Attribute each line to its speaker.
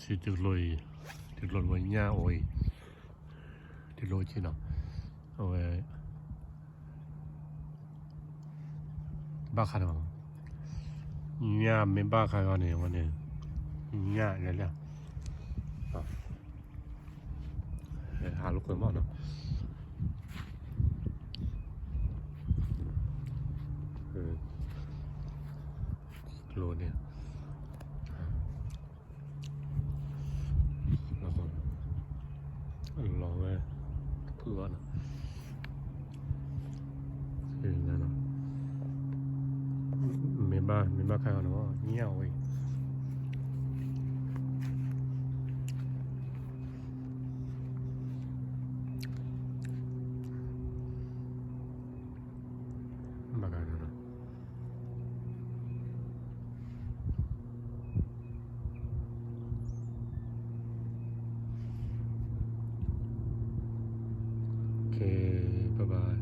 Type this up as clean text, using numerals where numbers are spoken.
Speaker 1: 是條類揾呀喂，條類先啊，喂，巴卡的嘛，呀沒巴卡個呢，我呢，呀來了，啊，หาลูกคนบ้างเนาะโลเนี่ยลองเลยเพื่อนคือไงเนาะไม่บ้าใครเนาะเงี้ยวเว้ยบ้ากันเนาะโอเคบ๊ายบาย